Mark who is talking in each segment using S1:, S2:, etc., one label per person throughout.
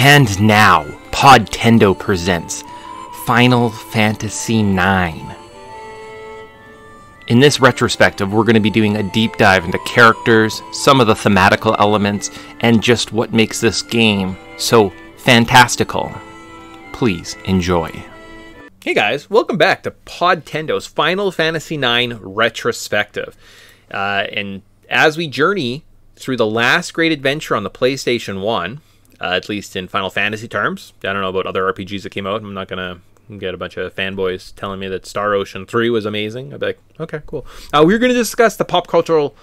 S1: And now, Podtendo presents Final Fantasy IX. In this retrospective, we're going to be doing a deep dive into characters, some of the thematical elements, and just what makes this game so fantastical. Please enjoy. Hey guys, welcome back to Podtendo's Final Fantasy IX retrospective. And as we journey through the last great adventure on the PlayStation 1, at least in Final Fantasy terms, I don't know about other RPGs that came out. I'm not going to get a bunch of fanboys telling me that Star Ocean 3 was amazing. I'd be like, okay, cool. We're going to discuss the pop cultural...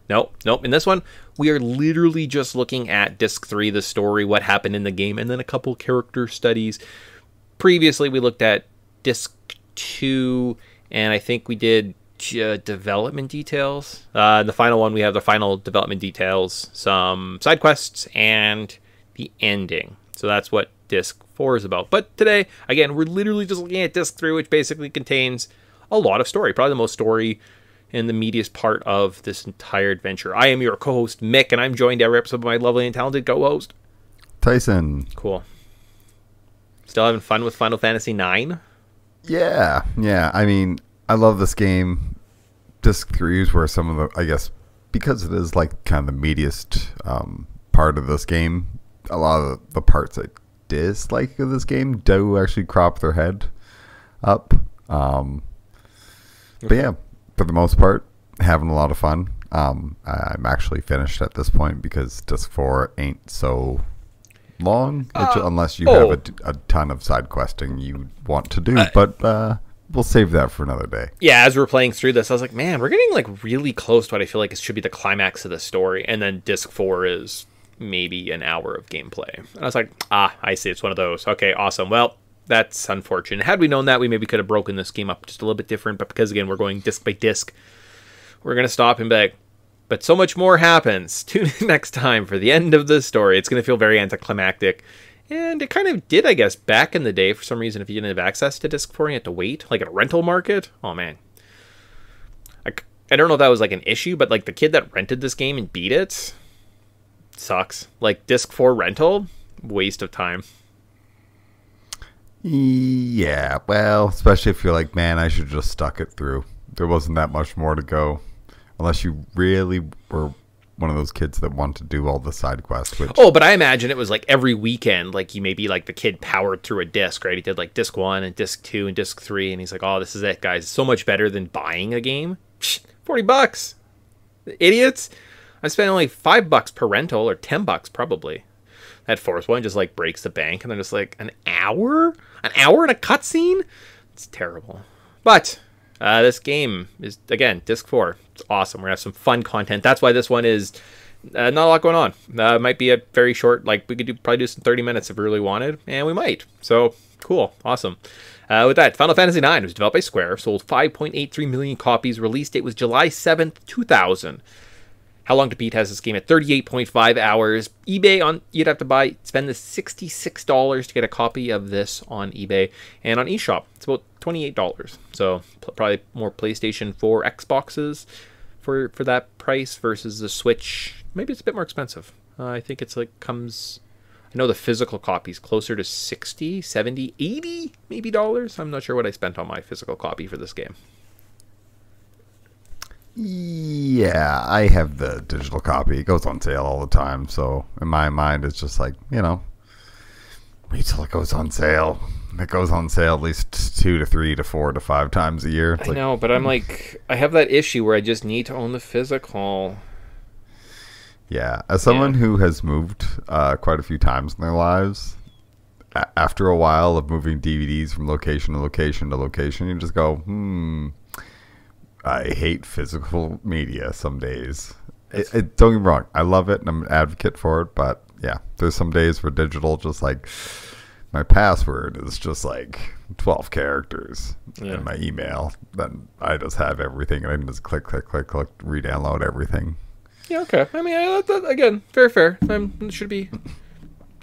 S1: Nope. In this one, we are literally just looking at Disc 3, the story, what happened in the game, and then a couple character studies. Previously, we looked at Disc 2, and I think we did development details. The final one, we have the final development details, some side quests, and the ending. So that's what Disc 4 is about. But today, again, we're literally just looking at Disc 3, which basically contains a lot of story. Probably the most story and the meatiest part of this entire adventure. I am your co-host, Mick, and I'm joined every episode by my lovely and talented co-host,
S2: Tyson.
S1: Cool. Still having fun with Final Fantasy IX?
S2: Yeah. I mean, I love this game. Disc 3 is where some of the, I guess, because it is like kind of the meatiest part of this game, a lot of the parts I dislike of this game do actually crop their head up. But yeah, for the most part, having a lot of fun. I'm actually finished at this point because Disc 4 ain't so long, unless you have a ton of side questing you want to do. But we'll save that for another day.
S1: Yeah, as we're playing through this, I was like, man, we're getting like really close to what I feel like it should be the climax of the story. And then Disc 4 is maybe an hour of gameplay. And I was like, I see, it's one of those. Okay, awesome. Well, that's unfortunate. Had we known that, we maybe could have broken this game up just a little bit different. But because, again, we're going disc by disc, we're going to stop and be like, but so much more happens. Tune in next time for the end of the story. It's going to feel very anticlimactic. And it kind of did, I guess, back in the day. For some reason, if you didn't have access to Disc 4, you had to wait. Like at a rental market. Oh, man. I don't know if that was like an issue, but like the kid that rented this game and beat it sucks. Like Disc 4 rental, waste of time.
S2: Yeah, well, especially if you're like, man, I should just stuck it through. There wasn't that much more to go. Unless you really were one of those kids that want to do all the side quests.
S1: But I imagine it was like every weekend, like you maybe like the kid powered through a disc, right? He did like Disc 1 and Disc 2 and Disc 3, and he's like, oh, this is it, guys. It's so much better than buying a game. $40. Idiots. I spent only $5 per rental, or $10 probably. That fourth one just like breaks the bank, and they're just like, an hour? An hour in a cutscene? It's terrible. But this game is, again, Disc 4. It's awesome. We're going to have some fun content. That's why this one is not a lot going on. It might be a very short, like we could probably do some 30 minutes if we really wanted, and we might. So, cool. Awesome. With that, Final Fantasy IX was developed by Square, sold 5.83 million copies, release date was July 7th, 2000. How Long to Beat has this game at 38.5 hours. eBay, you'd have to spend the $66 to get a copy of this on eBay. And on eShop, it's about $28. So probably more PlayStation 4 Xboxes for that price versus the Switch. Maybe it's a bit more expensive. I think it's like comes... I know the physical copy is closer to 60, 70, 80 maybe dollars. I'm not sure what I spent on my physical copy for this game.
S2: Yeah, I have the digital copy. It goes on sale all the time. So in my mind, it's just like, wait till it goes on sale. It goes on sale at least 2 to 3 to 4 to 5 times a year.
S1: I know, but I'm like, I have that issue where I just need to own the physical.
S2: Yeah, as someone who has moved quite a few times in their lives, after a while of moving DVDs from location to location to location, you just go, I hate physical media some days. Don't get me wrong. I love it and I'm an advocate for it. But yeah, there's some days where digital, just like my password is just like 12 characters in my email. Then I just have everything and I can just click, re-download everything.
S1: Yeah, okay. I mean, again, fair.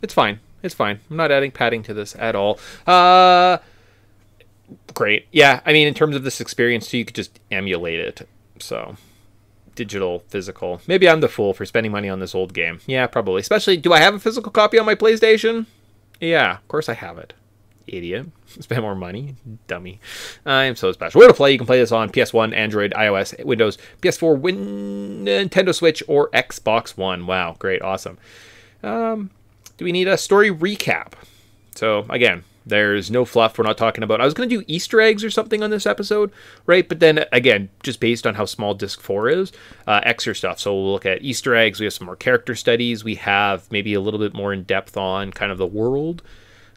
S1: It's fine. I'm not adding padding to this at all. Great. Yeah, I mean, in terms of this experience, too, you could just emulate it. So, digital, physical. Maybe I'm the fool for spending money on this old game. Yeah, probably. Especially, do I have a physical copy on my PlayStation? Yeah, of course I have it. Idiot. Spend more money. Dummy. I am so special. Where to play? You can play this on PS1, Android, iOS, Windows, PS4, Nintendo Switch, or Xbox One. Wow, great, awesome. Do we need a story recap? So, again, there's no fluff. We're not talking about... I was going to do Easter eggs or something on this episode, right? But then, again, just based on how small Disc 4 is, extra stuff. So we'll look at Easter eggs. We have some more character studies. We have maybe a little bit more in depth on kind of the world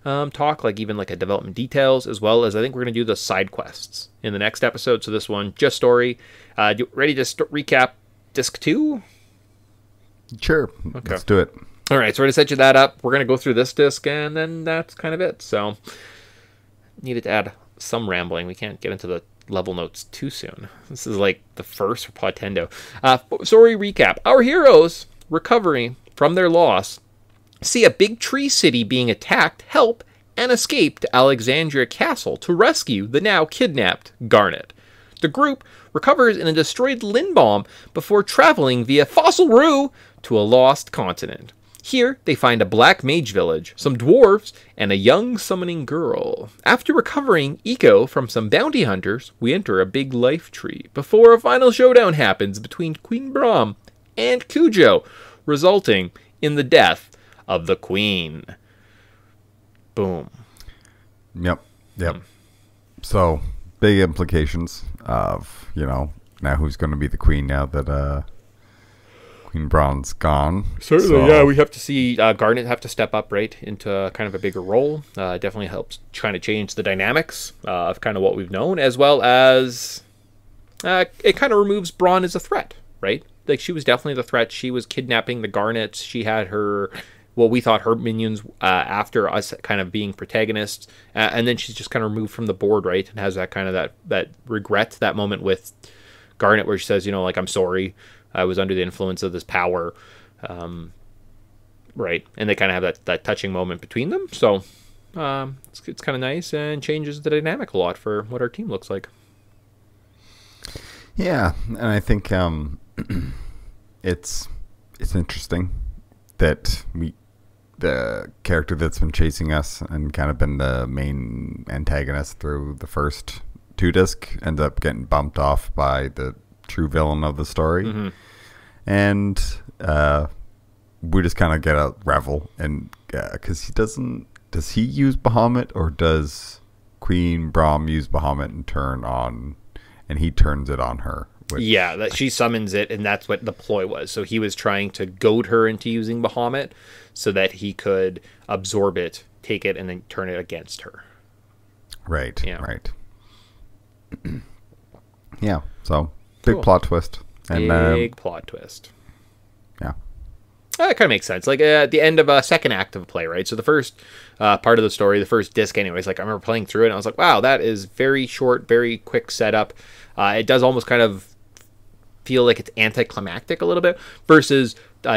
S1: talk, like even like a development details, as well as I think we're going to do the side quests in the next episode. So this one, just story. Ready to recap Disc 2?
S2: Sure. Okay. Let's do it.
S1: All right, so we're going to set you that up. We're going to go through this disc, and then that's kind of it. So, needed to add some rambling. We can't get into the level notes too soon. This is like the first for Podtendo. Story recap. Our heroes, recovering from their loss, see a big tree city being attacked, help, and escape to Alexandria Castle to rescue the now kidnapped Garnet. The group recovers in a destroyed Lindbaum before traveling via Fossil Roo to a lost continent. Here, they find a black mage village, some dwarves, and a young summoning girl. After recovering Eco from some bounty hunters, we enter a big life tree before a final showdown happens between Queen Brahm and Cujo, resulting in the death of the queen. Boom.
S2: Yep. So, big implications of, now who's going to be the queen now that Queen Braun's gone.
S1: Certainly, yeah. We have to see Garnet have to step up, right, into kind of a bigger role. Definitely helps trying to change the dynamics of kind of what we've known, as well as it kind of removes Braun as a threat, right? Like, she was definitely the threat. She was kidnapping the Garnets. She had her, well, we thought her minions after us kind of being protagonists. And then she's just kind of removed from the board, right? And has that kind of that regret, that moment with Garnet where she says, I'm sorry. I was under the influence of this power, right? And they kind of have that touching moment between them. So it's kind of nice and changes the dynamic a lot for what our team looks like.
S2: Yeah, and I think it's interesting that the character that's been chasing us and kind of been the main antagonist through the first 2 disc ends up getting bumped off by the true villain of the story. Mm-hmm. And we just kind of get a revel, and because does he use Bahamut, or does Queen Brahm use Bahamut and he turns it on her?
S1: Yeah, that she summons it, and that's what the ploy was. So he was trying to goad her into using Bahamut so that he could absorb it, take it, and then turn it against her.
S2: Right, yeah. Right. Yeah, so big plot twist. And,
S1: big plot twist.
S2: Yeah.
S1: That kind of makes sense. Like at the end of a second act of a play, right? So the first part of the story, the first disc anyways, like I remember playing through it and I was like, wow, that is very short, very quick setup. It does almost kind of feel like it's anticlimactic a little bit versus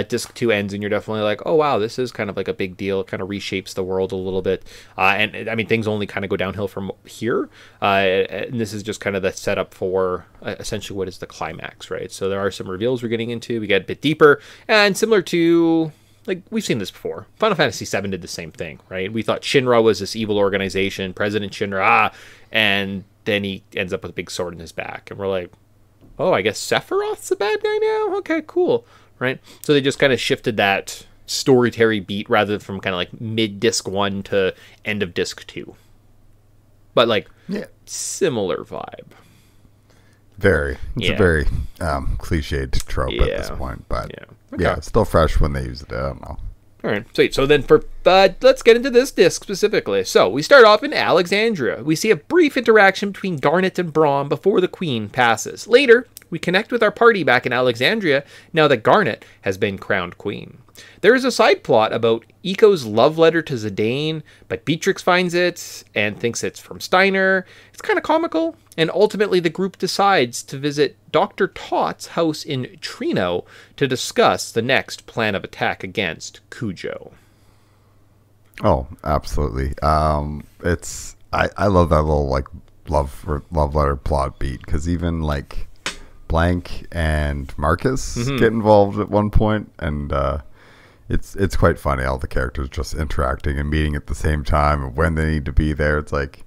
S1: disc 2 ends and you're definitely like, oh wow, this is kind of like a big deal. It kind of reshapes the world a little bit. And I mean, things only kind of go downhill from here. And this is just kind of the setup for essentially what is the climax, right? So there are some reveals we're getting into. We get a bit deeper and similar to, like, we've seen this before. Final Fantasy VII did the same thing, right? We thought Shinra was this evil organization, President Shinra, and then he ends up with a big sword in his back. And we're like, oh, I guess Sephiroth's the bad guy now? Okay, cool. Right? So they just kind of shifted that storytelling beat rather from kind of like mid-disc 1 to end of disc 2. But like, similar vibe.
S2: Very. It's a very cliched trope at this point. But it's still fresh when they use it. I don't know.
S1: All right, sweet. So then let's get into this disc specifically. So we start off in Alexandria. We see a brief interaction between Garnet and Brahm before the Queen passes. Later, we connect with our party back in Alexandria now that Garnet has been crowned queen. There is a side plot about Eco's love letter to Zidane, but Beatrix finds it and thinks it's from Steiner. It's kind of comical, and ultimately the group decides to visit Dr. Tott's house in Trino to discuss the next plan of attack against Cujo.
S2: Oh, absolutely. I love that little like love letter plot beat, because even like Blank and Marcus get involved at one point, and it's quite funny, all the characters just interacting and meeting at the same time and when they need to be there. It's like,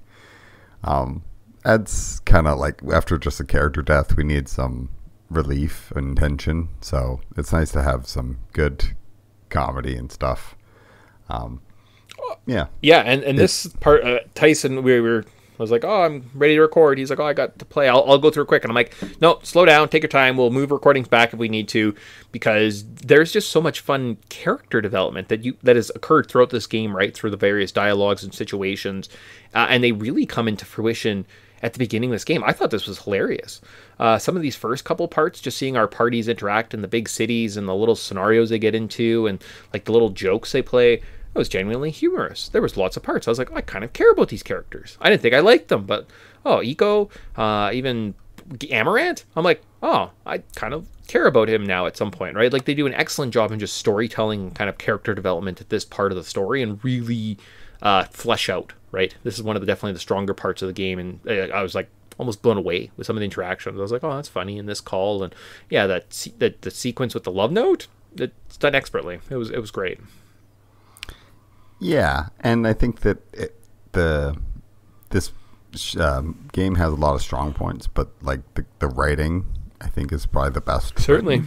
S2: that's kind of like after just a character death, we need some relief and tension. So it's nice to have some good comedy and stuff. Yeah.
S1: Yeah, and this part, Tyson, we were was like, oh, I'm ready to record. He's like, oh, I got to play. I'll go through quick. And I'm like, no, slow down, take your time. We'll move recordings back if we need to, because there's just so much fun character development that has occurred throughout this game, right, through the various dialogues and situations, and they really come into fruition at the beginning of this game. I thought this was hilarious. Some of these first couple parts, just seeing our parties interact in the big cities and the little scenarios they get into and like the little jokes they play, it was genuinely humorous. There was lots of parts. I was like, oh, I kind of care about these characters. I didn't think I liked them, but Eco, even Amaranth, I'm like, oh, I kind of care about him now at some point, right? Like they do an excellent job in just storytelling, kind of character development at this part of the story, and really flesh out, right? This is one of definitely the stronger parts of the game, and I was like almost blown away with some of the interactions. I was like, oh, that's funny in this call, and yeah, that the sequence with the love note, it's done expertly. It was great.
S2: Yeah, and I think that this game has a lot of strong points, but like the writing, I think, is probably the best.
S1: Certainly.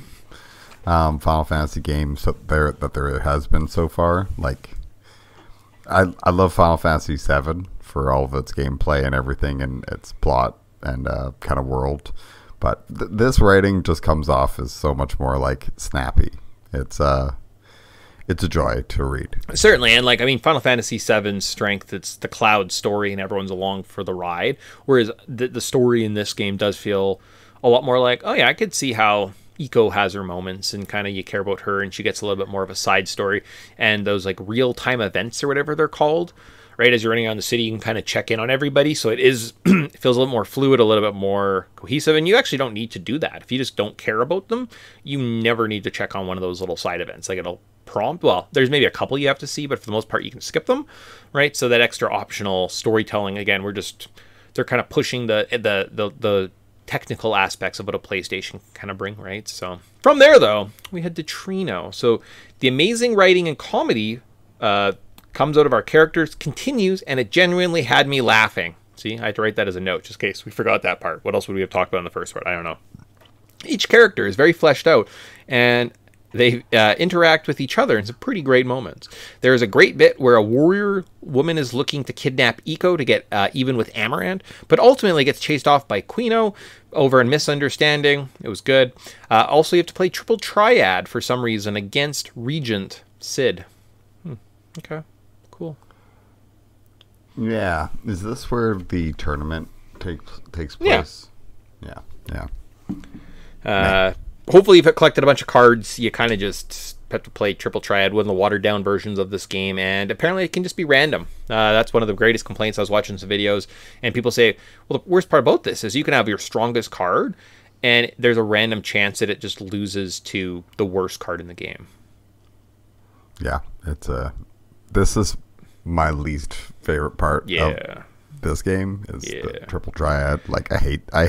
S2: Final Fantasy game that there has been so far. Like, I love Final Fantasy VII for all of its gameplay and everything, and its plot and kind of world. But this writing just comes off as so much more like snappy. It's a joy to read.
S1: Certainly, and like, I mean, Final Fantasy VII's strength, it's the Cloud story and everyone's along for the ride, whereas the story in this game does feel a lot more like, oh yeah, I could see how Eco has her moments and kind of you care about her and she gets a little bit more of a side story, and those like real-time events or whatever they're called, right, as you're running around the city, you can kind of check in on everybody, so it feels a little more fluid, a little bit more cohesive, and you actually don't need to do that. If you just don't care about them, you never need to check on one of those little side events. Like, it'll prompt, well, there's maybe a couple you have to see, but for the most part you can skip them, right? So that extra optional storytelling, again, they're kind of pushing the technical aspects of what a PlayStation kind of bring, right? So from there, though, we head to Trino. So the amazing writing and comedy comes out of our characters, continues, and it genuinely had me laughing. See, I had to write that as a note, just in case we forgot that part. What else would we have talked about in the first part? I don't know. Each character is very fleshed out, and they interact with each other in some pretty great moments. There is a great bit where a warrior woman is looking to kidnap Eco to get even with Amaranth, but ultimately gets chased off by Quino over a misunderstanding. It was good. Also, you have to play triple triad for some reason against Regent Cid. Okay, cool.
S2: Yeah. Is this where the tournament takes place? Yeah.
S1: Hopefully, if it collected a bunch of cards, you kind of just have to play triple triad, one of the watered down versions of this game, and apparently it can just be random. That's one of the greatest complaints. I was watching some videos, and people say, well, the worst part about this is you can have your strongest card, and there's a random chance that it just loses to the worst card in the game.
S2: Yeah, this is my least favorite part of this game is the triple triad. Like, I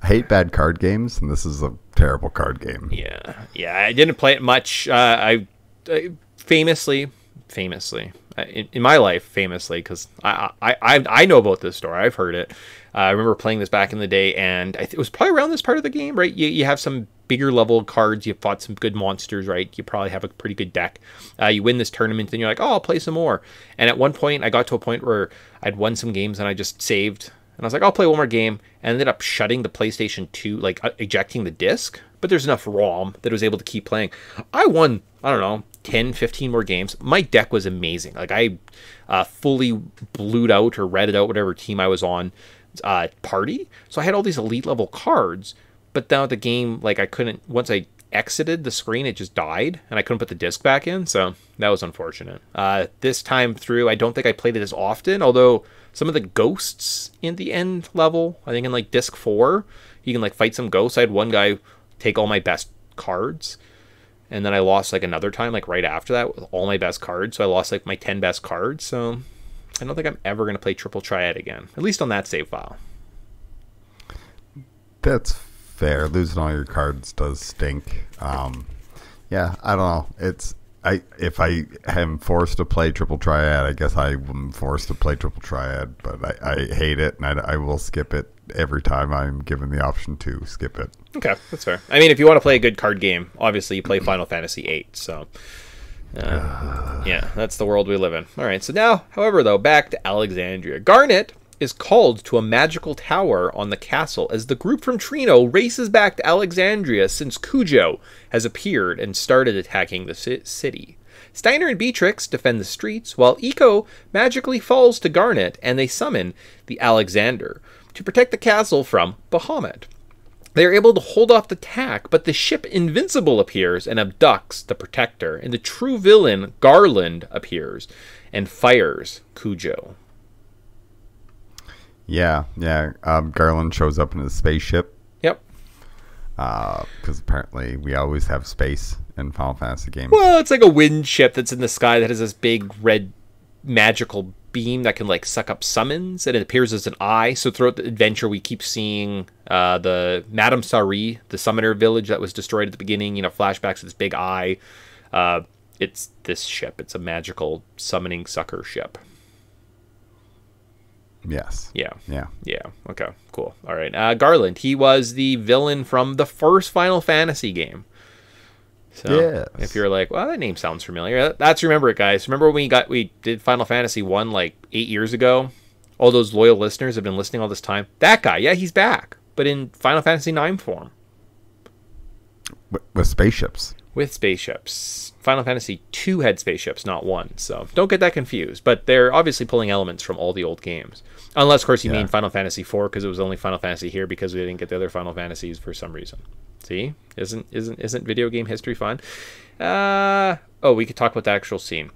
S2: hate bad card games, and this is a terrible card game.
S1: Yeah, I didn't play it much. I famously, in my life, because I know about this story. I've heard it. I remember playing this back in the day, and it was probably around this part of the game, right? You have some bigger level cards. You fought some good monsters, right? You probably have a pretty good deck. You win this tournament, and you're like, oh, I'll play some more. And at one point, I got to a point where I'd won some games, and I just saved. And I was like, I'll play one more game. And ended up shutting the PlayStation 2, like ejecting the disc. But there's enough ROM that I was able to keep playing. I won, I don't know, 10, 15 more games. My deck was amazing. Like, I fully blued out or redded out whatever team I was on party. So I had all these elite level cards. But now the game, like, I couldn't, once I exited the screen, it just died. And I couldn't put the disc back in. So that was unfortunate. This time through, I don't think I played it as often. Although some of the ghosts in the end level, I think in like disc 4, you can like fight some ghosts. I had one guy take all my best cards, and then I lost like another time, like right after that, with all my best cards. So I lost like my 10 best cards. So I don't think I'm ever going to play triple triad again, at least on that save file.
S2: That's fair. Losing all your cards does stink. Yeah, I don't know. if I am forced to play Triple Triad, I guess I'm forced to play Triple Triad, but I hate it, and I will skip it every time I'm given the option to skip it.
S1: Okay, that's fair. I mean, if you want to play a good card game, obviously you play Final Fantasy VIII, so... yeah, that's the world we live in. All right, so now, however, though, back to Alexandria. Garnet is called to a magical tower on the castle as the group from Trino races back to Alexandria since Cujo has appeared and started attacking the city. Steiner and Beatrix defend the streets, while Eco magically falls to Garnet and they summon the Alexander to protect the castle from Bahamut. They are able to hold off the attack, but the ship Invincible appears and abducts the Protector, and the true villain, Garland, appears and fires Cujo.
S2: Yeah. Garland shows up in his spaceship.
S1: Yep.
S2: Because apparently we always have space in Final Fantasy games.
S1: Well, it's like a wind ship that's in the sky that has this big red magical beam that can like suck up summons, and it appears as an eye. So throughout the adventure we keep seeing the Madame Sari, the summoner village that was destroyed at the beginning, flashbacks to this big eye. It's this ship. It's a magical summoning sucker ship.
S2: Yes.
S1: Yeah.
S2: Yeah.
S1: Okay, cool. All right. Garland, he was the villain from the first Final Fantasy game. So
S2: yes.
S1: If you're like, well, that name sounds familiar, that's remember it, guys. Remember when we did Final Fantasy 1 like 8 years ago? All those loyal listeners have been listening all this time. That guy, yeah, he's back, but in Final Fantasy 9 form.
S2: With spaceships.
S1: With spaceships. Final Fantasy 2 had spaceships, not 1. So don't get that confused. But they're obviously pulling elements from all the old games. Unless, of course, you mean Final Fantasy 4 because it was only Final Fantasy here because we didn't get the other Final Fantasies for some reason. See? Isn't video game history fun? We could talk about the actual scene.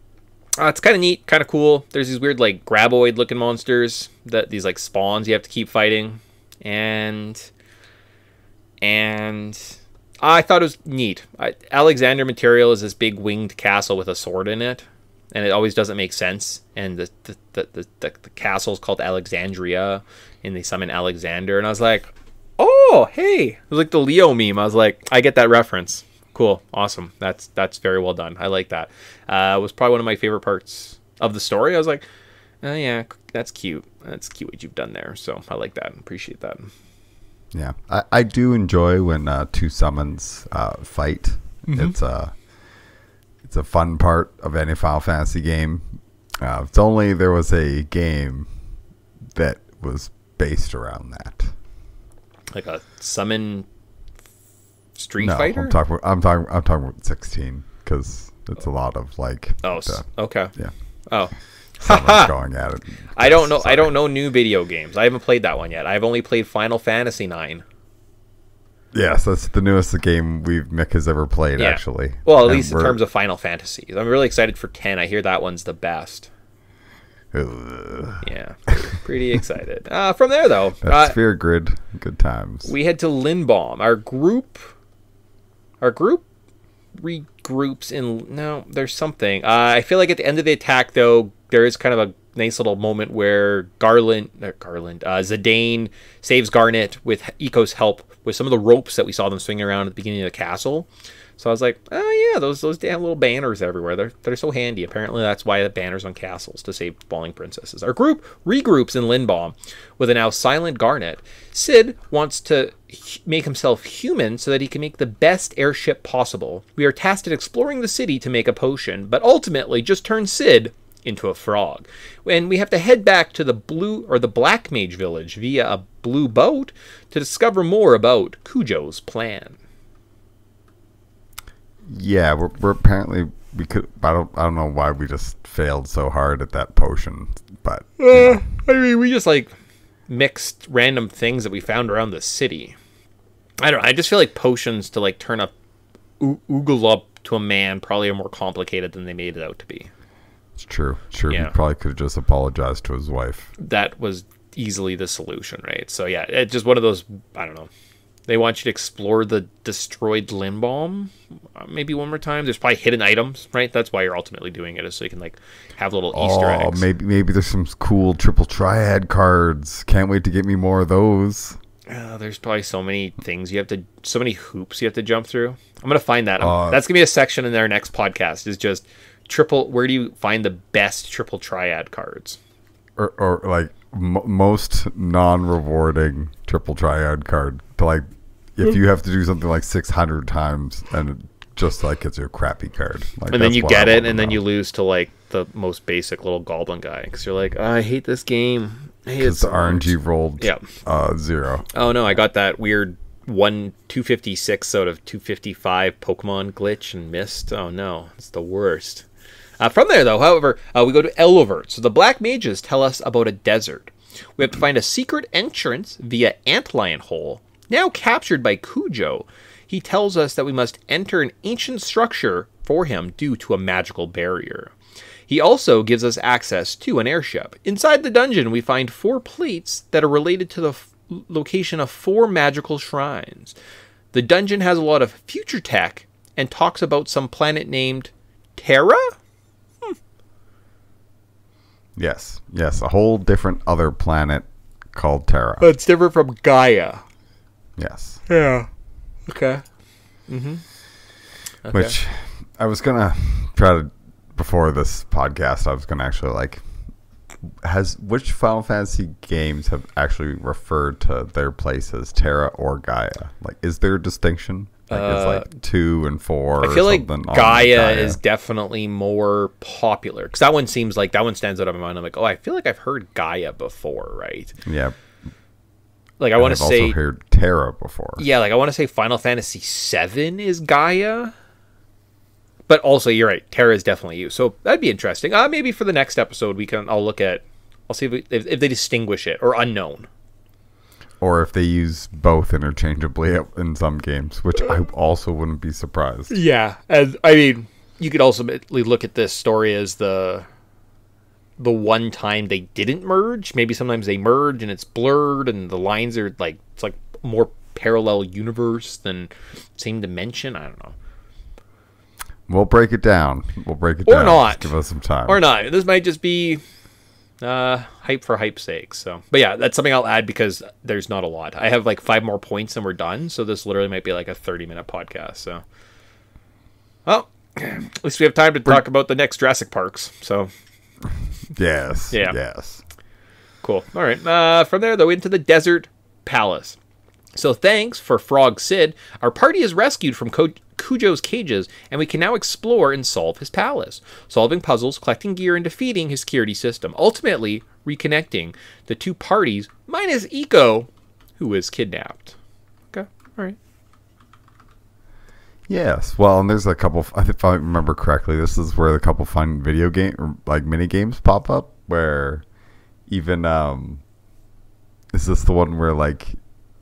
S1: It's kind of neat, kind of cool. There's these weird, like, graboid-looking monsters, these, like, spawns you have to keep fighting. And I thought it was neat. Alexander material is this big winged castle with a sword in it, and it always doesn't make sense. And the castle is called Alexandria, and they summon Alexander, and I was like, oh, hey! It was like the Leo meme. I was like, I get that reference. Cool, awesome. That's very well done. I like that. It was probably one of my favorite parts of the story. I was like, oh yeah, that's cute. That's cute what you've done there. So I like that. Appreciate that.
S2: Yeah, I do enjoy when two summons fight. Mm-hmm. It's a fun part of any Final Fantasy game. If only there was a game that was based around that,
S1: like a summon Street Fighter.
S2: I'm talking about 16 because it's a lot of like.
S1: Oh, okay.
S2: Yeah.
S1: Oh.
S2: Going at it.
S1: I don't know. Sorry. I don't know new video games. I haven't played that one yet. I've only played Final Fantasy 9.
S2: Yes, that's the newest game Mick has ever played. Yeah. Actually.
S1: Well, at least in terms of Final Fantasies, I'm really excited for 10. I hear that one's the best. Yeah, pretty excited. From there, though,
S2: Sphere Grid, good times.
S1: We head to Lindbaum. Our group regroups in. No, there's something. I feel like at the end of the attack, though, there is kind of a nice little moment where Zidane saves Garnet with Eco's help with some of the ropes that we saw them swinging around at the beginning of the castle. So I was like, oh yeah, those damn little banners everywhere. They're so handy. Apparently that's why the banners on castles, to save falling princesses. Our group regroups in Lindbaum with a now silent Garnet. Sid wants to make himself human so that he can make the best airship possible. We are tasked at exploring the city to make a potion, but ultimately just turn Sid into a frog. And we have to head back to the Black Mage village via a blue boat to discover more about Cujo's plan.
S2: Yeah, we're apparently we could. I don't know why we just failed so hard at that potion, but
S1: I mean, we just like mixed random things that we found around the city. I don't know. I just feel like potions to like turn a oogle up to a man probably are more complicated than they made it out to be.
S2: It's true.
S1: Yeah.
S2: He probably could have just apologized to his wife.
S1: That was easily the solution, right? So yeah, it's just one of those. I don't know. They want you to explore the destroyed Lindbaum maybe one more time. There's probably hidden items, right? That's why you're ultimately doing it, is so you can like have little Easter eggs.
S2: Maybe there's some cool triple triad cards. Can't wait to get me more of those.
S1: There's probably so many things so many hoops you have to jump through. I'm gonna find that. That's gonna be a section in our next podcast. Is just where do you find the best triple triad cards?
S2: Or like most non-rewarding triple triad card. To like, if you have to do something like 600 times and it just like gets you a crappy card, like,
S1: and then you get it, and then you lose to like the most basic little goblin guy because you're like, oh, I hate this game.
S2: Because the RNG rolled 0.
S1: Oh no, I got that weird 256 out of 255 Pokemon glitch and missed. Oh no, it's the worst. From there, though, however, we go to Elevert. So the Black Mages tell us about a desert. We have to find a secret entrance via Antlion Hole, now captured by Cujo. He tells us that we must enter an ancient structure for him due to a magical barrier. He also gives us access to an airship. Inside the dungeon, we find 4 plates that are related to the location of 4 magical shrines. The dungeon has a lot of future tech and talks about some planet named Terra?
S2: Yes, a whole different other planet called Terra.
S1: It's different from Gaia.
S2: Yes.
S1: Yeah. Okay. Mm-hmm. Okay.
S2: Which I was going to try to, before this podcast, I was going to actually like, which Final Fantasy games have actually referred to their place as Terra or Gaia? Like, is there a distinction? Like, it's like 2 and 4.
S1: I feel like Gaia is definitely more popular because that one stands out of my mind. I'm like, oh, I feel like I've heard Gaia before, right?
S2: Yeah.
S1: Like I want to say,
S2: also heard Terra before.
S1: Yeah, like I want to say Final Fantasy VII is Gaia, but also you're right, Terra is definitely you. So that'd be interesting. Maybe for the next episode I'll see if they distinguish it or unknown.
S2: Or if they use both interchangeably in some games, which I also wouldn't be surprised.
S1: Yeah, and I mean, you could also look at this story as the one time they didn't merge. Maybe sometimes they merge and it's blurred and the lines are like, it's like more parallel universe than same dimension. I don't know.
S2: We'll break it down. Or
S1: not.
S2: Just give us some time.
S1: Or not. This might just be hype for hype's sake. So, but yeah, that's something I'll add because there's not a lot. I have like 5 more points and we're done. So this literally might be like a 30-minute podcast. So, well, at least we have time to talk about the next Jurassic Parks. So,
S2: yes,
S1: yeah,
S2: yes,
S1: cool. All right, from there though into the Desert Palace. So thanks for Frog Sid, our party is rescued from Cujo's cages, and we can now explore and solve his palace, solving puzzles, collecting gear, and defeating his security system, ultimately reconnecting the 2 parties, minus Eco, who was kidnapped. Okay, all right.
S2: Yes, well, and there's a couple, if I remember correctly, this is where the couple fun video game, like mini games pop up, where even, is this the one where, like,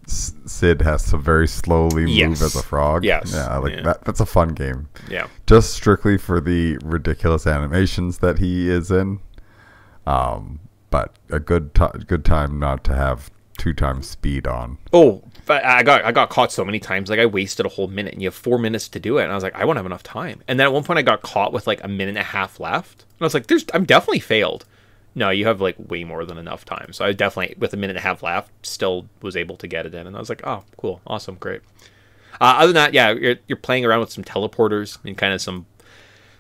S2: Sid has to very slowly move as a frog?
S1: Yes.
S2: Yeah, that's a fun game.
S1: Yeah.
S2: Just strictly for the ridiculous animations that he is in. But a good time not to have 2 times speed on.
S1: Oh, I got caught so many times. Like I wasted a whole minute, and you have 4 minutes to do it. And I was like, I won't have enough time. And then at one point, I got caught with like a minute and a half left. And I was like, I'm definitely failed. No, you have like way more than enough time. So I definitely, with a minute and a half left, still was able to get it in. And I was like, oh, cool, awesome, great. Other than that, yeah, you're playing around with some teleporters and kind of some,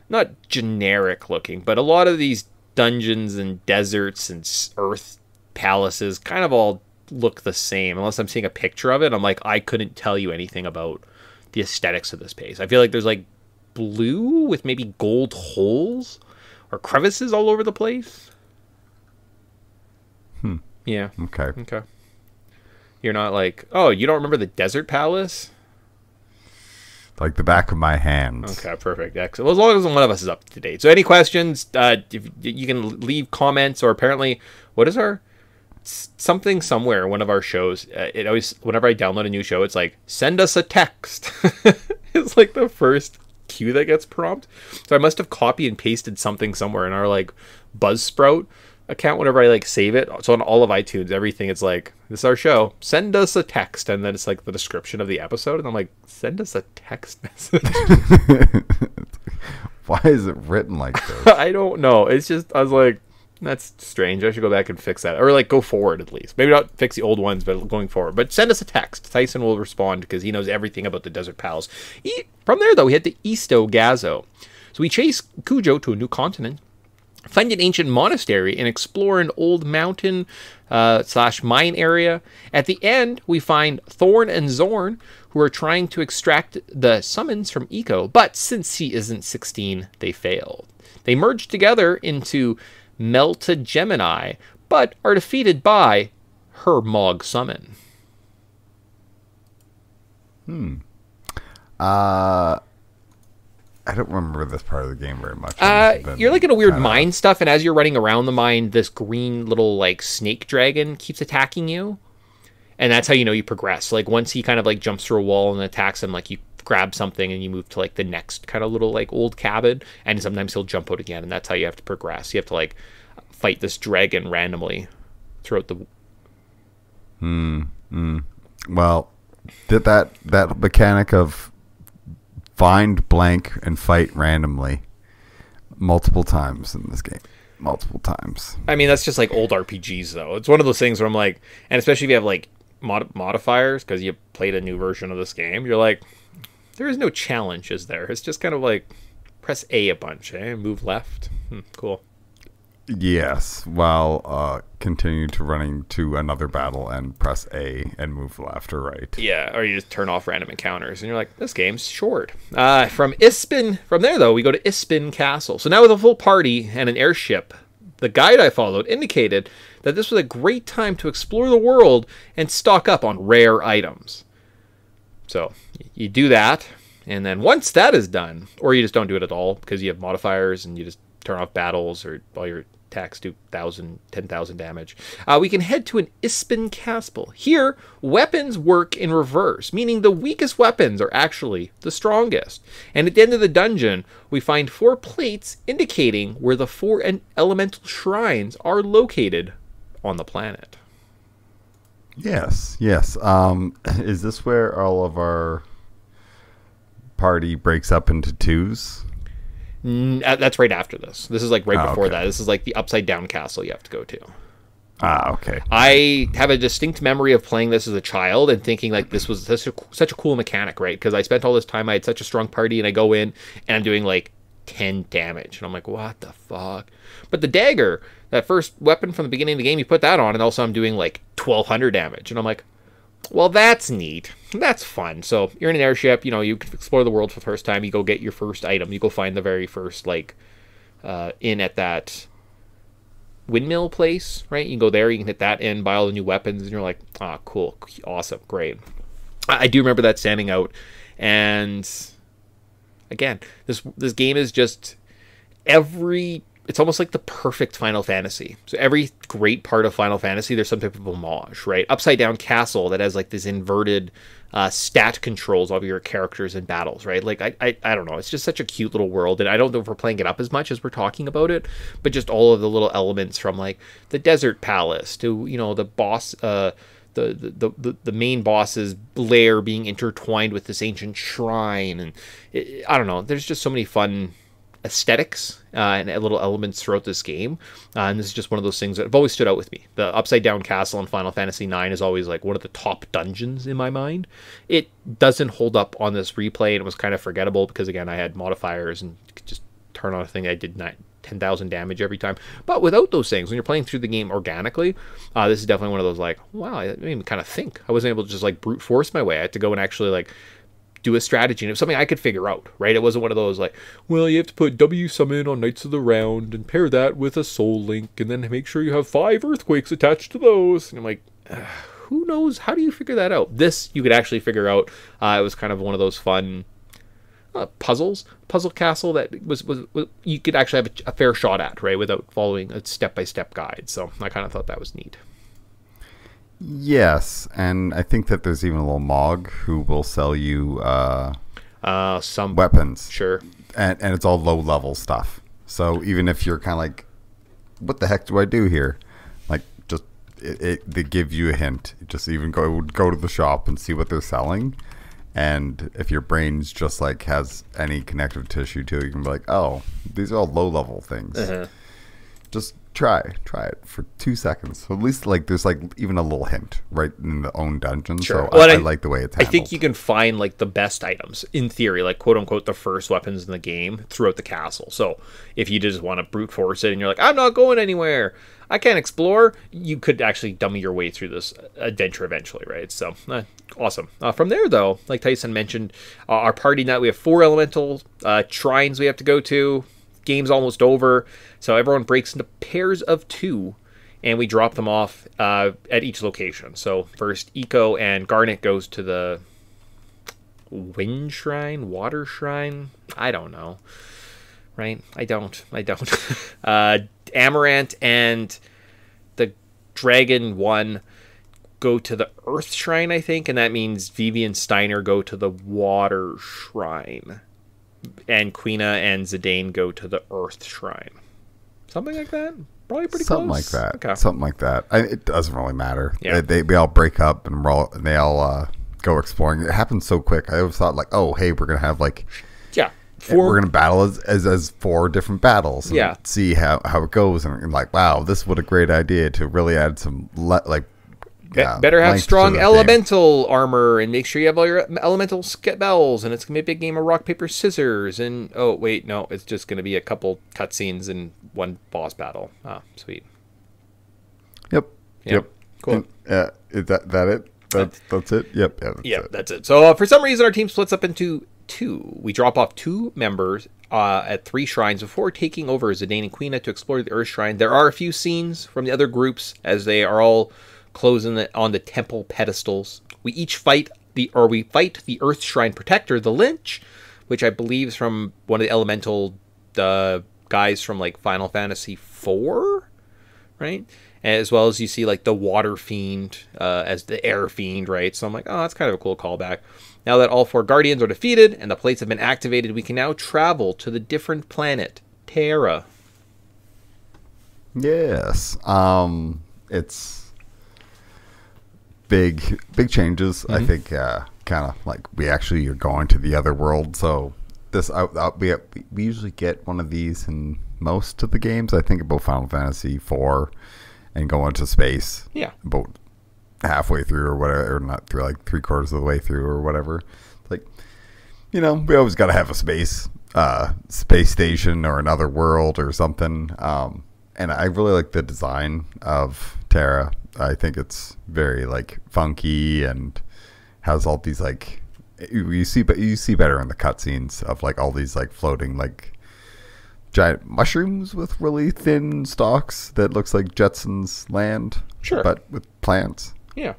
S1: not generic looking, but a lot of these dungeons and deserts and earth palaces kind of all look the same. Unless I'm seeing a picture of it, I'm like, I couldn't tell you anything about the aesthetics of this place. I feel like there's like blue with maybe gold holes or crevices all over the place. Yeah. Okay. You're not like, oh, you don't remember the Desert Palace?
S2: Like the back of my hand.
S1: Okay, perfect. Excellent. Well, as long as one of us is up to date. So any questions, if you can leave comments, or apparently, what is our something somewhere, one of our shows, it always, whenever I download a new show, it's like, send us a text. It's like the first cue that gets prompt. So I must have copied and pasted something somewhere in our like Buzzsprout account whenever I like save it. So on all of iTunes, everything, it's like, this is our show, send us a text, and then it's like the description of the episode, and I'm like, send us a text message.
S2: Why is it written like this?
S1: I don't know. It's just, I was like, That's strange. I should go back and fix that. Or, like, go forward at least. Maybe not fix the old ones, but going forward. But send us a text. Tyson will respond because he knows everything about the Desert Pals. From there, though, we head to Easto Gazo. So we chase Cujo to a new continent, find an ancient monastery, and explore an old mountain / mine area. At the end, we find Thorn and Zorn, who are trying to extract the summons from Eco, but since he isn't 16, they fail. They merge together into Melta Gemini, but are defeated by her Mog summon.
S2: I don't remember this part of the game very much.
S1: You're like in a weird mine stuff, and as you're running around the mine, this green little like snake dragon keeps attacking you, and that's how you know you progress. Like once he kind of like jumps through a wall and attacks him, like you grab something and you move to like the next kind of little like old cabin, and sometimes he'll jump out again, and that's how you have to progress. You have to like fight this dragon randomly throughout the.
S2: Well, that mechanic of find blank and fight randomly multiple times in this game. Multiple times.
S1: I mean, that's just like old RPGs, though. It's one of those things where I'm like, and especially if you have like modifiers, because you played a new version of this game, you're like, there is no challenge, is there? It's just kind of like press A a bunch, move left. Cool.
S2: Yes, while continue to running to another battle and press A and move left or right.
S1: Yeah, or you just turn off random encounters, and you're like, this game's short. From there, though, we go to Ispin Castle. So now with a full party and an airship, the guide I followed indicated that this was a great time to explore the world and stock up on rare items. So you do that, and then once that is done, or you just don't do it at all because you have modifiers and you just turn off battles or all your attacks do 10,000 damage. We can head to an Ispin Castle. Here, weapons work in reverse, meaning the weakest weapons are actually the strongest. And at the end of the dungeon, we find 4 plates indicating where the 4 elemental shrines are located on the planet.
S2: Yes. Is this where all of our party breaks up into twos?
S1: That's right after this. This is like right before
S2: okay.
S1: that. This is like the upside down castle you have to go to.
S2: Okay.
S1: I have a distinct memory of playing this as a child and thinking like this was such a cool mechanic, right? Because I spent all this time, I had such a strong party, and I go in and I'm doing like 10 damage. And I'm like, what the fuck? But the dagger, that first weapon from the beginning of the game, you put that on, and also I'm doing like 1,200 damage. And I'm like, well, that's neat. That's fun. So you're in an airship, you can explore the world for the first time. You go get your first item. You go find the very first, inn at that windmill place, right? You can go there, you can hit that inn, buy all the new weapons, and you're like, cool, awesome, great. I do remember that standing out. And again, this game is just it's almost like the perfect Final Fantasy. So every great part of Final Fantasy, there's some type of homage, right? Upside down castle that has like this inverted stat controls of your characters and battles, right? Like I don't know, it's just such a cute little world, and I don't know if we're playing it up as much as we're talking about it, but just all of the little elements from like the desert palace to the boss, the main boss's lair being intertwined with this ancient shrine, and I don't know, there's just so many fun aesthetics and little elements throughout this game, and this is just one of those things that have always stood out with me. The upside down castle in Final Fantasy IX is always like one of the top dungeons in my mind. It doesn't hold up on this replay, and it was kind of forgettable because again I had modifiers and could just turn on a thing that did 10,000 damage every time. But without those things, when you're playing through the game organically, this is definitely one of those like, wow, I didn't even kind of think. I wasn't able to just like brute force my way. I had to go and actually like do a strategy, and it was something I could figure out, right? It wasn't one of those like, well, you have to put W summon on Knights of the Round and pair that with a Soul Link, and then make sure you have 5 earthquakes attached to those. And I'm like, who knows? How do you figure that out? This you could actually figure out. It was kind of one of those fun puzzle castle that was you could actually have a fair shot at, right, without following a step-by-step guide. So I kind of thought that was neat.
S2: Yes, and I think that there's even a little Mog who will sell you
S1: some
S2: weapons.
S1: Sure.
S2: And it's all low-level stuff. So even if you're kind of like, what the heck do I do here? Like, just they give you a hint. Just even go to the shop and see what they're selling. And if your brain's just like has any connective tissue to it, you can be like, oh, these are all low-level things. Just try it for 2 seconds. So at least like there's like even a little hint right in the own dungeon.
S1: Sure.
S2: So
S1: Well,
S2: I like the way it's handled.
S1: I think you can find like the best items in theory, like quote unquote the first weapons in the game throughout the castle. So if you just want to brute force it and you're like, I'm not going anywhere, I can't explore, you could actually dummy your way through this adventure eventually, right? So awesome. From there though, like Tyson mentioned, our party now we have 4 elemental shrines we have to go to. Game's almost over, so everyone breaks into pairs of 2, and we drop them off at each location. So first, Eco and Garnet goes to the Wind Shrine, Water Shrine. I don't know, right? I don't. Amaranth and the Dragon one go to the Earth Shrine, I think, and that means Vivi and Steiner go to the Water Shrine. And Quina and Zidane go to the Earth Shrine. Something like that? Probably pretty
S2: Something
S1: close.
S2: like that.
S1: Okay.
S2: Something like that. It doesn't really matter.
S1: Yeah.
S2: They all break up and they all go exploring. It happens so quick. I always thought like, oh, hey, we're going to have like...
S1: Yeah.
S2: We're going to battle as 4 different battles. And
S1: Yeah.
S2: see how it goes. And like, wow, this what a great idea to really add some
S1: Better have
S2: length
S1: strong
S2: to the
S1: elemental armor and make sure you have all your elemental spells, and it's going to be a big game of rock, paper, scissors. And oh, wait, no, it's just going to be a couple cutscenes and 1 boss battle. Oh, sweet.
S2: Yep.
S1: Cool.
S2: And, is that it? That's it? Yep.
S1: That's it. So for some reason, our team splits up into 2. We drop off 2 members at 3 shrines before taking over Zidane and Quina to explore the Earth Shrine. There are a few scenes from the other groups as they are all closing on the temple pedestals. We fight the Earth Shrine Protector, the Lynch, which I believe is from one of the elemental guys from like Final Fantasy IV, right? As well as you see like the Water Fiend as the Air Fiend, right? So I'm like, oh, that's kind of a cool callback. Now that all 4 Guardians are defeated and the plates have been activated, we can now travel to the different planet, Terra.
S2: Yes. It's big changes. Mm-hmm. I think kind of like we actually are going to the other world. So this we usually get one of these in most of the games. I think about Final Fantasy IV and go into space.
S1: Yeah.
S2: About halfway through or whatever, or not through, like 3/4 of the way through or whatever. Like, we always got to have a space station or another world or something. And I really like the design of Terra. I think it's very like funky and has all these like you see better in the cutscenes of like all these like floating like giant mushrooms with really thin stalks that looks like Jetson's land,
S1: sure,
S2: but with plants.
S1: Yeah.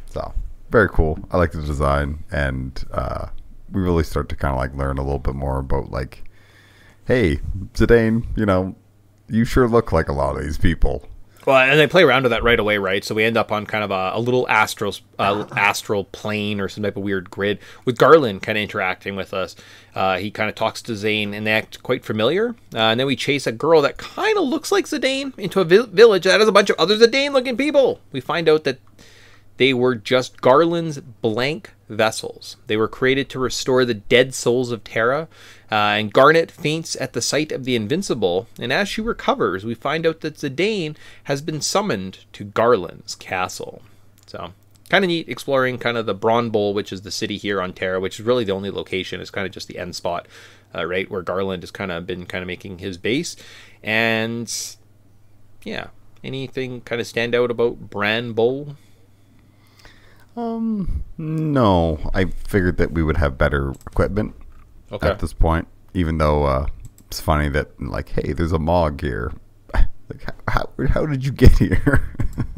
S2: So very cool. I like the design, and we really start to kind of like learn a little bit more about like, hey, Zidane, you sure look like a lot of these people.
S1: Well, and they play around with that right away, right? So we end up on kind of a little astral plane or some type of weird grid with Garland kind of interacting with us. He kind of talks to Zane and they act quite familiar. And then we chase a girl that kind of looks like Zidane into a village that has a bunch of other Zidane-looking people. We find out that they were just Garland's blank vessels. They were created to restore the dead souls of Terra. And Garnet faints at the sight of the Invincible. And as she recovers, we find out that Zidane has been summoned to Garland's castle. So, kind of neat exploring kind of the Braun Bowl, which is the city here on Terra, which is really the only location. It's kind of just the end spot, right, where Garland has kind of been making his base. And, yeah, anything kind of stand out about Bran Bowl?
S2: No. I figured that we would have better equipment at this point, even though it's funny that like, hey, there's a Mog here. Like, how did you get here?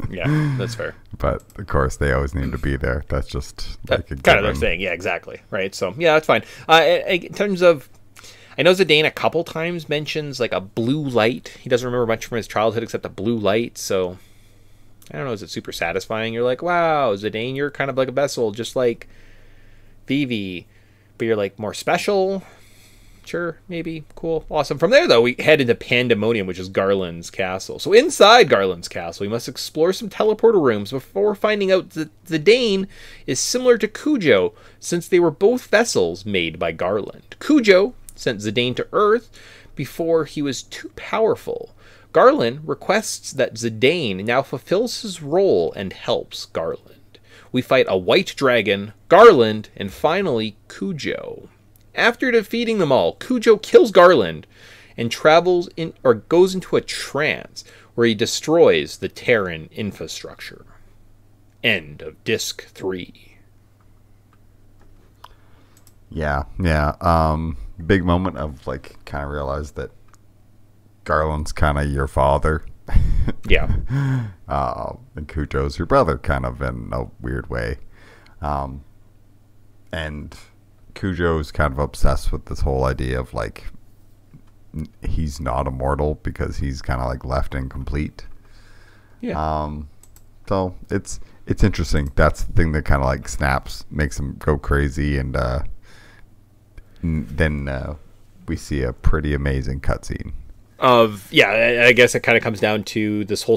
S1: Yeah, that's fair.
S2: But of course, they always need to be there. That's just like a
S1: kind of their thing. Yeah, exactly. Right. So yeah, that's fine. In terms of, I know Zidane a couple times mentions like a blue light. He doesn't remember much from his childhood except a blue light. So I don't know. Is it super satisfying? You're like, wow, Zidane, you're kind of like a vessel, just like Vivi, but you're like more special. Sure, maybe, cool, awesome. From there, though, we head into Pandemonium, which is Garland's castle. So inside Garland's castle, we must explore some teleporter rooms before finding out that Zidane is similar to Cujo, since they were both vessels made by Garland. Cujo sent Zidane to Earth before he was too powerful, Garland requests that Zidane now fulfills his role and helps Garland. We fight a white dragon, Garland, and finally Cujo. After defeating them all, Cujo kills Garland and goes into a trance where he destroys the Terran infrastructure. End of Disc 3.
S2: Yeah. Big moment of like kind of realize that Garland's kind of your father.
S1: Yeah.
S2: And Cujo's your brother, kind of in a weird way. And Cujo's kind of obsessed with this whole idea of like he's not immortal because he's kind of like left incomplete.
S1: Yeah.
S2: So it's interesting. That's the thing that kind of like makes him go crazy, and then we see a pretty amazing cutscene.
S1: I guess it kind of comes down to this whole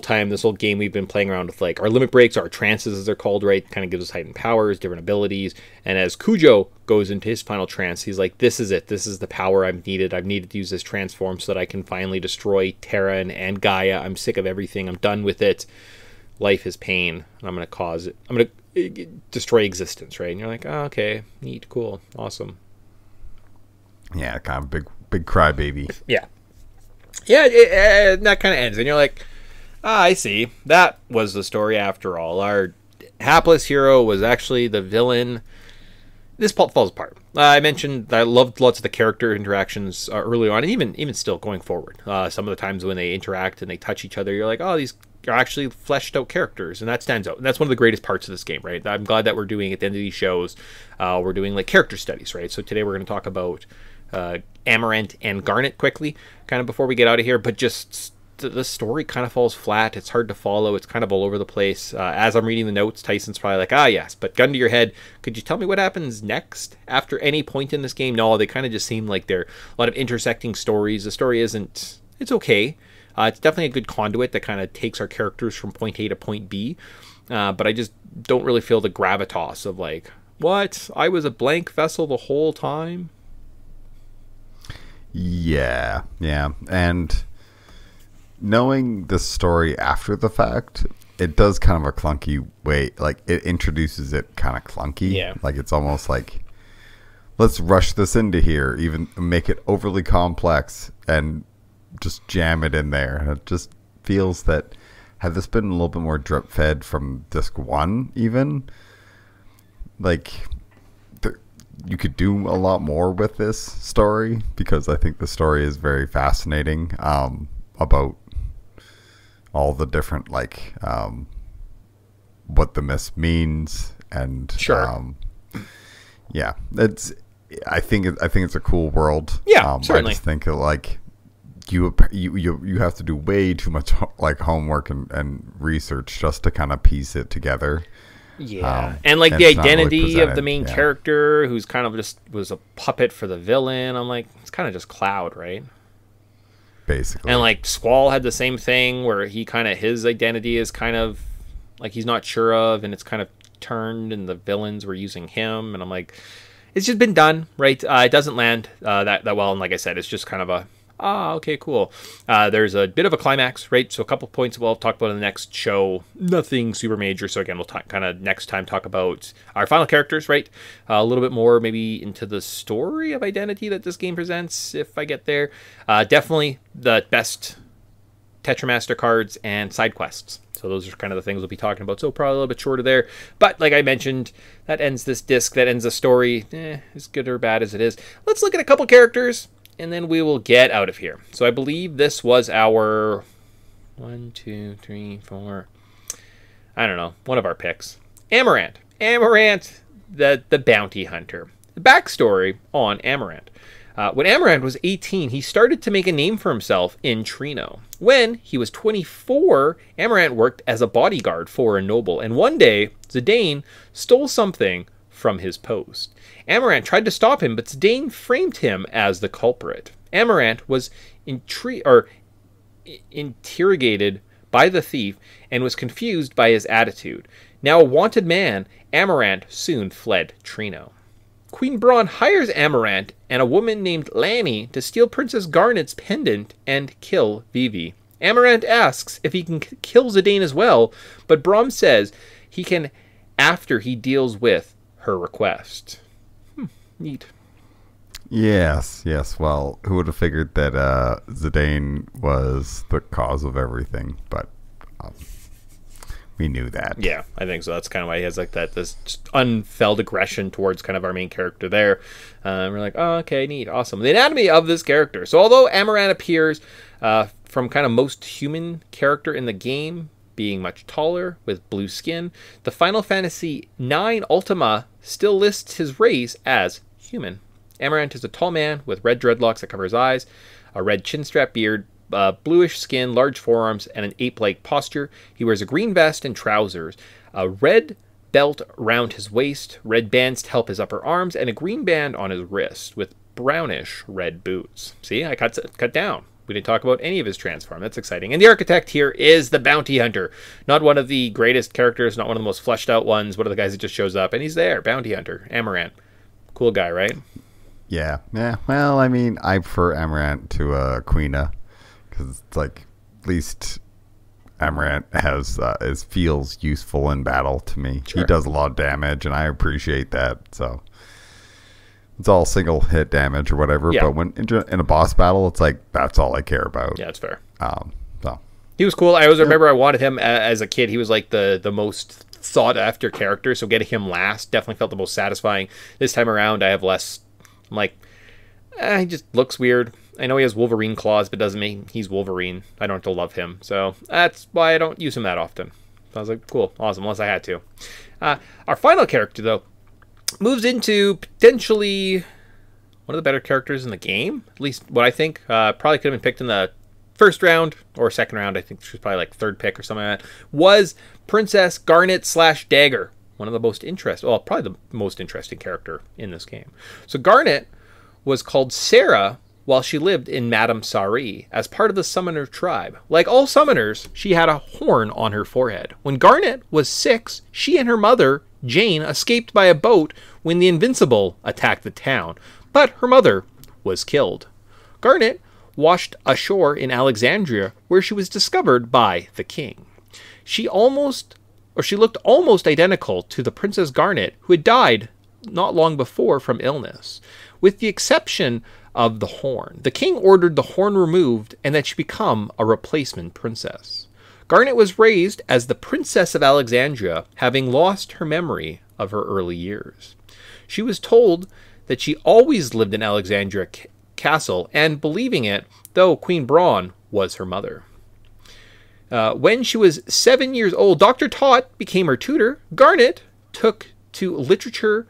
S1: game we've been playing around with like our limit breaks, our trances as they're called, right? Kind of gives us heightened powers, different abilities. And as Cujo goes into his final trance, he's like, this is it. This is the power I've needed. I've needed to use this transform so that I can finally destroy Terra and Gaia. I'm sick of everything. I'm done with it. Life is pain. And I'm going to destroy existence, right? And you're like, oh, okay, neat, cool, awesome.
S2: Yeah, kind of big crybaby.
S1: Yeah. Yeah, that kind of ends, and you're like, I see. That was the story after all. Our hapless hero was actually the villain. This falls apart. I mentioned that I loved lots of the character interactions early on, and even still going forward. Some of the times when they interact and they touch each other, you're like, oh, these are actually fleshed out characters, and that stands out. And that's one of the greatest parts of this game, right? I'm glad that we're doing at the end of these shows, we're doing like character studies, right? So today we're going to talk about Amaranth and Garnet quickly, kind of before we get out of here, but just the story kind of falls flat. It's hard to follow. It's kind of all over the place. As I'm reading the notes, Tyson's probably like, yes, but gun to your head, could you tell me what happens next after any point in this game? No, they kind of just seem like they're a lot of intersecting stories. The story it's okay. It's definitely a good conduit that kind of takes our characters from point A to point B, but I just don't really feel the gravitas of like, what? I was a blank vessel the whole time?
S2: Yeah. And knowing the story after the fact, it does kind of a clunky way. Like, it introduces it kind of clunky.
S1: Yeah.
S2: Like, it's almost like, let's rush this into here, even make it overly complex and just jam it in there. And it just feels that, had this been a little bit more drip fed from disc 1 even, like, you could do a lot more with this story, because I think the story is very fascinating, about all the different, like, what the mist means, and
S1: sure.
S2: Yeah, I think it's a cool world.
S1: Yeah, certainly.
S2: I just think like you have to do way too much like homework and research just to kind of piece it together.
S1: Yeah, and like the identity of the main character, who's kind of just was a puppet for the villain. I'm like, it's kind of just Cloud, right?
S2: Basically.
S1: And like Squall had the same thing, where his identity is kind of like he's not sure of, and it's kind of turned, and the villains were using him, and I'm like, it's just been done, right? It doesn't land that well, and like I said, it's just kind of a okay, cool. There's a bit of a climax, right? So a couple points we'll talk about in the next show. Nothing super major. So again, we'll kind of next time talk about our final characters, right? A little bit more maybe into the story of identity that this game presents, if I get there. Definitely the best Tetramaster cards and side quests. So those are kind of the things we'll be talking about. So probably a little bit shorter there. But like I mentioned, that ends this disc. That ends the story. As good or bad as it is. Let's look at a couple characters, and then we will get out of here. So I believe this was our 1, 2, 3, 4. I don't know. One of our picks. Amaranth. Amaranth, the bounty hunter. The backstory on Amaranth. When Amaranth was 18, he started to make a name for himself in Trino. When he was 24, Amaranth worked as a bodyguard for a noble. And one day, Zidane stole something from his post. Amaranth tried to stop him, but Zidane framed him as the culprit. Amaranth was interrogated by the thief and was confused by his attitude. Now a wanted man, Amaranth soon fled Trino. Queen Braun hires Amaranth and a woman named Lanny to steal Princess Garnet's pendant and kill Vivi. Amarant asks if he can kill Zidane as well, but Braum says he can after he deals with her request. Neat.
S2: Yes. Well, who would have figured that Zidane was the cause of everything? But we knew that.
S1: Yeah, I think so. That's kind of why he has like this unfelt aggression towards kind of our main character there. We're like, oh, okay, neat, awesome. The anatomy of this character. So although Amarant appears from kind of most human character in the game, being much taller with blue skin, the Final Fantasy IX Ultima still lists his race as human. Amarant is a tall man with red dreadlocks that cover his eyes, a red chin-strap beard, bluish skin, large forearms, and an ape-like posture. He wears a green vest and trousers, a red belt around his waist, red bands to help his upper arms, and a green band on his wrist with brownish red boots. See, I cut down. We didn't talk about any of his transform. That's exciting. And the architect here is the bounty hunter. Not one of the greatest characters, not one of the most fleshed out ones. One of the guys that just shows up, and he's there. Bounty hunter, Amarant. Cool guy, right?
S2: Yeah. Well, I mean, I prefer Amarant to Quina. Because it's like, at least Amarant has feels useful in battle to me. Sure. He does a lot of damage, and I appreciate that. So it's all single hit damage or whatever. Yeah. But when in a boss battle, it's like that's all I care about.
S1: Yeah, it's fair.
S2: So
S1: he was cool. I always remember I wanted him as a kid. He was like the most sought after character. So getting him last definitely felt the most satisfying. This time around, I have less. I'm like, he just looks weird. I know he has Wolverine claws, but doesn't mean he's Wolverine. I don't have to love him. So that's why I don't use him that often. So I was like, cool, awesome, unless I had to. Our final character, though, moves into potentially one of the better characters in the game. At least what I think. Probably could have been picked in the first round or second round. I think she was probably like third pick or something like that. Was Princess Garnet/Dagger. One of the most interesting, well, probably the most interesting character in this game. So Garnet was called Sarah while she lived in Madame Sari as part of the summoner tribe. Like all summoners, she had a horn on her forehead. When Garnet was 6, she and her mother, Jane, escaped by a boat when the Invincible attacked the town, but her mother was killed. Garnet washed ashore in Alexandria, where she was discovered by the king. She looked almost identical to the Princess Garnet, who had died not long before from illness, with the exception of the horn. The king ordered the horn removed and that she become a replacement princess. Garnet was raised as the Princess of Alexandria, having lost her memory of her early years. She was told that she always lived in Alexandria Castle, and believing it, though Queen Braun was her mother. When she was 7 years old, Dr. Tot became her tutor. Garnet took to literature,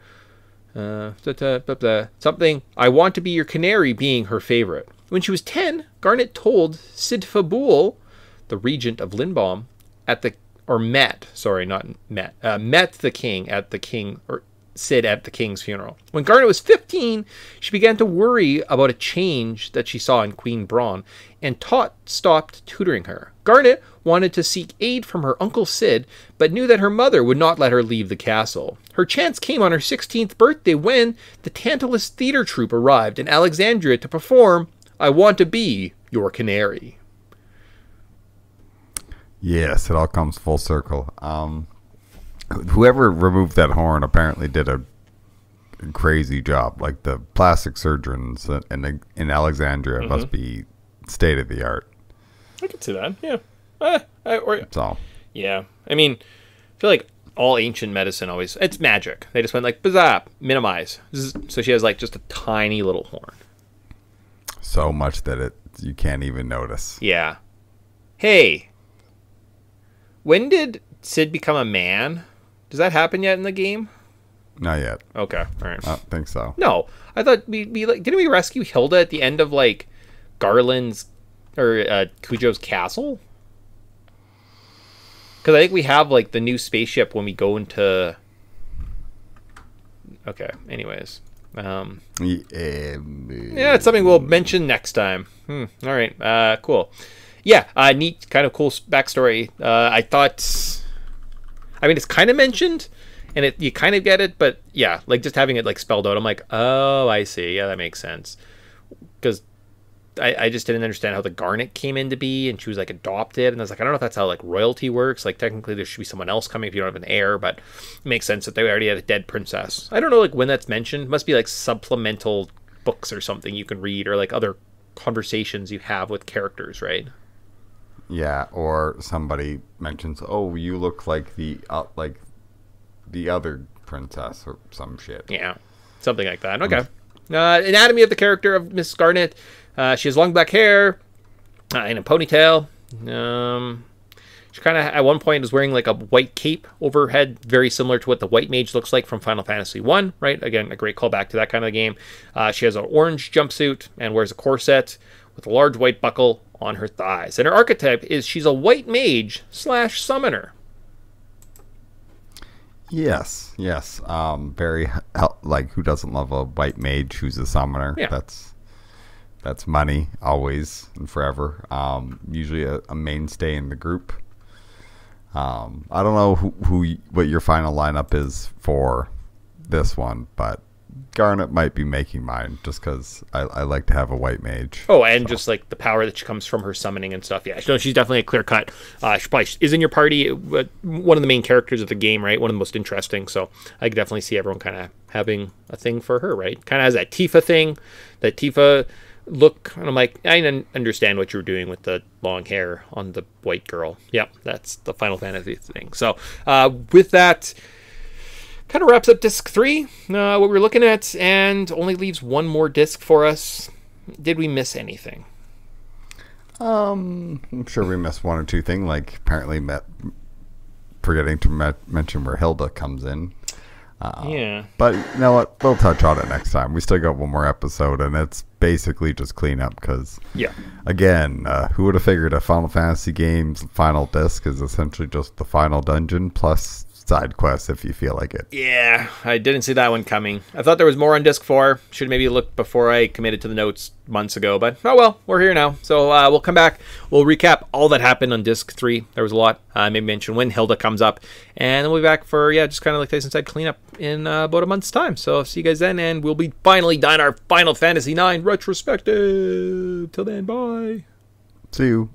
S1: something, I want to be your canary being her favorite. When she was 10, Garnet told Sidfabul, the regent of Lindbaum, met the king at the king, or Sid at the king's funeral. When Garnet was 15, she began to worry about a change that she saw in Queen Braun, and Tot stopped tutoring her. Garnet wanted to seek aid from her uncle Sid, but knew that her mother would not let her leave the castle. Her chance came on her 16th birthday when the Tantalus Theater Troupe arrived in Alexandria to perform I Want to Be Your Canary.
S2: Yes, it all comes full circle. Whoever removed that horn apparently did a crazy job. Like the plastic surgeons in Alexandria must be state of the art.
S1: I could see that. Yeah.
S2: That's all.
S1: Yeah. I mean, I feel like all ancient medicine always, it's magic. They just went like, bazap, minimize. So she has like just a tiny little horn.
S2: So much that you can't even notice.
S1: Yeah. Hey, when did Sid become a man? Does that happen yet in the game?
S2: Not yet.
S1: Okay, all right.
S2: I don't think so.
S1: No, I thought we like, didn't we rescue Hilda at the end of like Garland's or Cujo's castle? Because I think we have like the new spaceship when we go into. Okay. Anyways, yeah, it's something we'll mention next time. All right. Cool. Yeah. Neat, kind of cool backstory. I thought. I mean, it's kind of mentioned, and you kind of get it, but yeah, like just having it like spelled out, I'm like, oh, I see. Yeah, that makes sense. Because I just didn't understand how the Garnet came into be, and she was like adopted, and I was like, I don't know if that's how like royalty works. Like technically there should be someone else coming if you don't have an heir, but it makes sense that they already had a dead princess. I don't know like when that's mentioned. It must be like supplemental books or something you can read, or like other conversations you have with characters, right?
S2: Yeah, or somebody mentions, "Oh, you look like the other princess," or some shit.
S1: Yeah, something like that. Okay. Anatomy of the character of Miss Garnet. She has long black hair and a ponytail. She kind of, at one point, is wearing like a white cape over her head, very similar to what the White Mage looks like from Final Fantasy 1, right? Again, a great callback to that kind of game. She has an orange jumpsuit and wears a corset with a large white buckle on her thighs. And her archetype is she's a White Mage / summoner.
S2: Yes. Very like, who doesn't love a white mage who's a summoner?
S1: Yeah.
S2: That's money always and forever. Usually a mainstay in the group. I don't know what your final lineup is for this one, but Garnet might be making mine just because I like to have a white mage.
S1: Oh, and just like the power that comes from her summoning and stuff. Yeah, no, she's definitely a clear cut. She probably is in your party, one of the main characters of the game, right? One of the most interesting. So I could definitely see everyone kind of having a thing for her, right? Kind of has that Tifa thing, that Tifa look. And I'm like, I understand what you're doing with the long hair on the white girl. Yep, that's the Final Fantasy thing. So with that, kind of wraps up disc 3, what we're looking at, and only leaves one more disc for us. Did we miss anything?
S2: I'm sure we missed one or two things, like apparently forgetting to mention where Hilda comes in.
S1: Yeah.
S2: But you know what? We'll touch on it next time. We still got one more episode, and it's basically just cleanup because, again, who would have figured a Final Fantasy game's final disc is essentially just the final dungeon plus side quests if you feel like it.
S1: Yeah, I didn't see that one coming. I thought there was more on disc 4. Should maybe looked before I committed to the notes months ago, but oh well, we're here now. So we'll come back. We'll recap all that happened on disc 3. There was a lot. Maybe mention when Hilda comes up, and then we'll be back for just kind of like Tyson said, cleanup in about a month's time. So see you guys then, and we'll be finally done our Final Fantasy 9 retrospective. Till then, bye.
S2: See you.